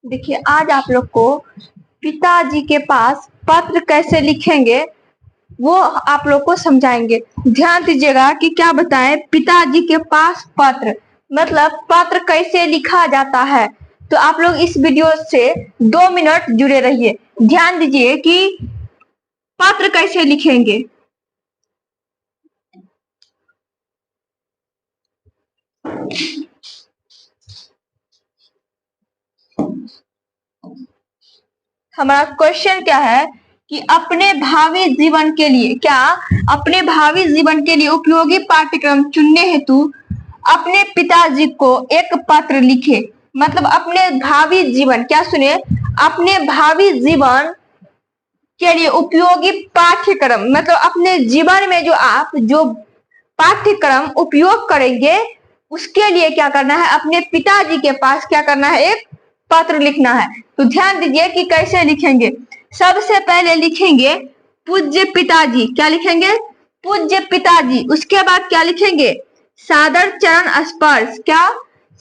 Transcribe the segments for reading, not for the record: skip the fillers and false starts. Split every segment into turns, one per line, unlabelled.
देखिए, आज आप लोग को पिताजी के पास पत्र कैसे लिखेंगे वो आप लोग को समझाएंगे। ध्यान दीजिएगा कि क्या बताएं। पिताजी के पास पत्र मतलब पत्र कैसे लिखा जाता है। तो आप लोग इस वीडियो से 2 मिनट जुड़े रहिए। ध्यान दीजिए कि पत्र कैसे लिखेंगे। हमारा क्वेश्चन क्या है कि अपने भावी जीवन के लिए उपयोगी पाठ्यक्रम चुनने हेतु अपने पिताजी को एक पत्र लिखे। मतलब अपने भावी जीवन, क्या सुने, अपने भावी जीवन के लिए उपयोगी पाठ्यक्रम मतलब अपने जीवन में जो पाठ्यक्रम उपयोग करेंगे उसके लिए क्या करना है, अपने पिताजी के पास क्या करना है, एक पत्र लिखना है। तो ध्यान दीजिए कि कैसे लिखेंगे। सबसे पहले लिखेंगे पूज्य पिताजी। क्या लिखेंगे? पूज्य पिताजी। उसके बाद क्या लिखेंगे? सादर चरण स्पर्श। क्या?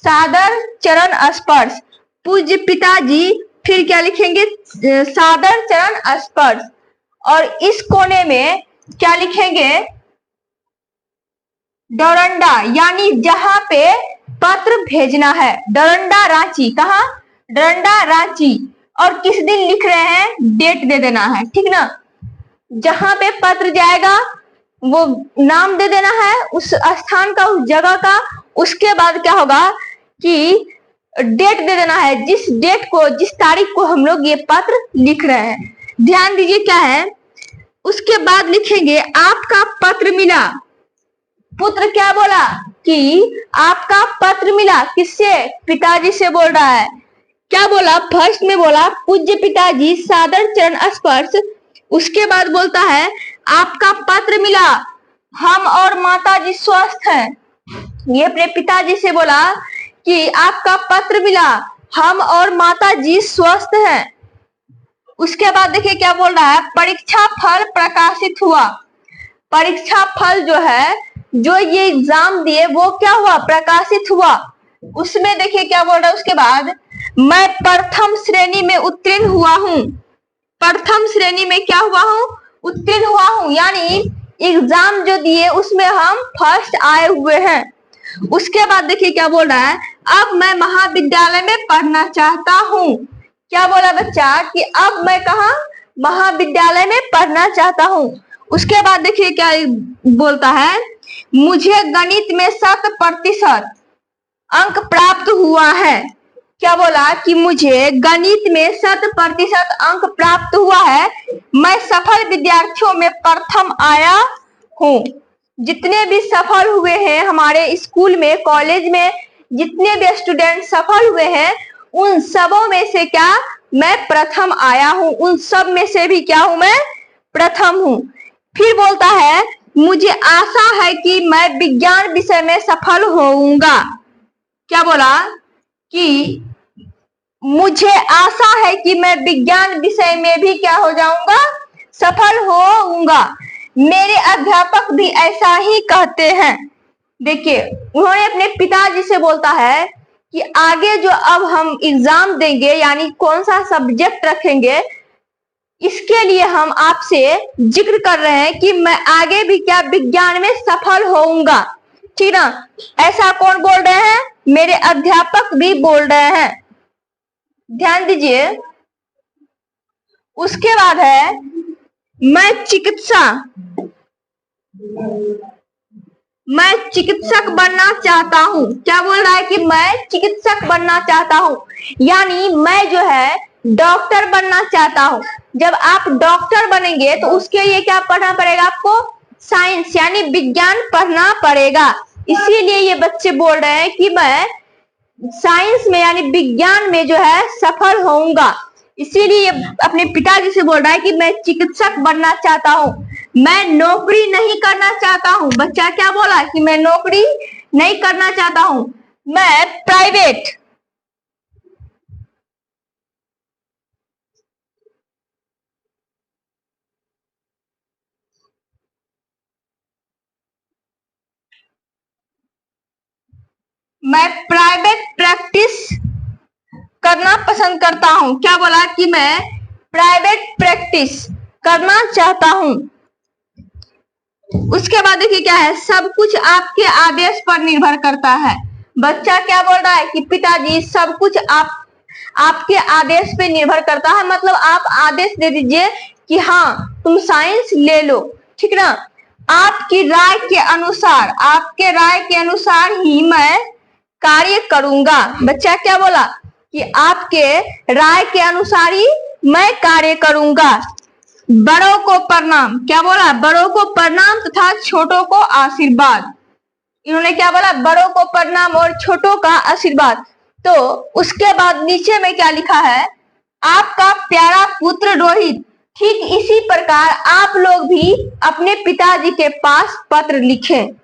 सादर चरण स्पर्श। पूज्य पिताजी। फिर क्या लिखेंगे? सादर चरण स्पर्श। और इस कोने में क्या लिखेंगे? डोरंडा, यानी जहां पे पत्र भेजना है। डोरंडा रांची। कहा? डोरंडा रांची। और किस दिन लिख रहे हैं, डेट दे देना है, ठीक ना। जहां पे पत्र जाएगा वो नाम दे देना है उस स्थान का, उस जगह का। उसके बाद क्या होगा कि डेट दे देना है, जिस डेट को, जिस तारीख को हम लोग ये पत्र लिख रहे हैं। ध्यान दीजिए क्या है। उसके बाद लिखेंगे आपका पत्र मिला। पुत्र क्या बोला कि आपका पत्र मिला। किससे? पिताजी से बोल रहा है। क्या बोला? फर्स्ट में बोला पूज्य पिताजी सादर चरण स्पर्श। उसके बाद बोलता है आपका पत्र मिला, हम और माताजी स्वस्थ हैं। ये अपने पिताजी से बोला कि आपका पत्र मिला, हम और माताजी स्वस्थ हैं। उसके बाद देखिए क्या बोल रहा है, परीक्षा फल प्रकाशित हुआ। परीक्षा फल जो है, जो ये एग्जाम दिए वो क्या हुआ, प्रकाशित हुआ। उसमें देखिए क्या बोल रहा है उसके बाद, मैं प्रथम श्रेणी में उत्तीर्ण हुआ हूँ। प्रथम श्रेणी में क्या हुआ हूँ, उत्तीर्ण हुआ हूँ, यानी एग्जाम जो दिए उसमें हम फर्स्ट आए हुए हैं। उसके बाद देखिए क्या बोल रहा है, अब मैं महाविद्यालय में पढ़ना चाहता हूँ। क्या बोला बच्चा कि अब मैं कहा, महाविद्यालय में पढ़ना चाहता हूँ। उसके बाद देखिए क्या बोलता है, मुझे गणित में 100% अंक प्राप्त हुआ है। क्या बोला कि मुझे गणित में 100% अंक प्राप्त हुआ है, मैं सफल विद्यार्थियों में प्रथम आया हूँ। जितने भी सफल हुए हैं हमारे स्कूल में, कॉलेज में, जितने भी स्टूडेंट सफल हुए हैं उन सबों में से क्या, मैं प्रथम आया हूँ। उन सब में से भी क्या हूं, मैं प्रथम हूँ। फिर बोलता है मुझे आशा है कि मैं विज्ञान विषय में सफल होऊंगा। क्या बोला कि मुझे आशा है कि मैं विज्ञान विषय में भी क्या हो जाऊंगा, सफल होऊंगा। मेरे अध्यापक भी ऐसा ही कहते हैं। देखिए उन्होंने अपने पिताजी से बोलता है कि आगे जो अब हम एग्जाम देंगे यानी कौन सा सब्जेक्ट रखेंगे, इसके लिए हम आपसे जिक्र कर रहे हैं कि मैं आगे भी क्या, विज्ञान में सफल होऊंगा, ठीक ना। ऐसा कौन बोल रहे हैं, मेरे अध्यापक भी बोल रहे हैं। ध्यान दीजिए। उसके बाद है मैं चिकित्सक बनना चाहता हूँ। क्या बोल रहा है कि मैं चिकित्सक बनना चाहता हूँ, यानी मैं जो है डॉक्टर बनना चाहता हूँ। जब आप डॉक्टर बनेंगे तो उसके लिए क्या पढ़ना पड़ेगा आपको, साइंस यानी विज्ञान पढ़ना पड़ेगा। इसीलिए ये बच्चे बोल रहे हैं कि मैं साइंस में यानी विज्ञान में जो है सफल होऊंगा। इसीलिए अपने पिताजी से बोल रहा है कि मैं चिकित्सक बनना चाहता हूँ, मैं नौकरी नहीं करना चाहता हूँ। बच्चा क्या बोला कि मैं नौकरी नहीं करना चाहता हूँ, मैं प्राइवेट प्रैक्टिस करना पसंद करता हूं। क्या बोला कि मैं प्राइवेट प्रैक्टिस करना चाहता हूं। उसके बाद देखिए क्या है, सब कुछ आपके आदेश पर निर्भर करता है। बच्चा क्या बोल रहा है कि पिताजी सब कुछ आपके आदेश पे निर्भर करता है, मतलब आप आदेश दे दीजिए कि हाँ तुम साइंस ले लो, ठीक ना। आपकी राय के अनुसार ही मैं कार्य करूंगा। बच्चा क्या बोला कि आपके राय के अनुसार ही मैं कार्य करूंगा। बड़ों को प्रणाम, क्या बोला, बड़ों को प्रणाम तथा छोटों को आशीर्वाद। इन्होंने क्या बोला, बड़ों को प्रणाम और छोटों का आशीर्वाद। तो उसके बाद नीचे में क्या लिखा है, आपका प्यारा पुत्र रोहित, ठीक इसी प्रकार आप लोग भी अपने पिताजी के पास पत्र लिखें।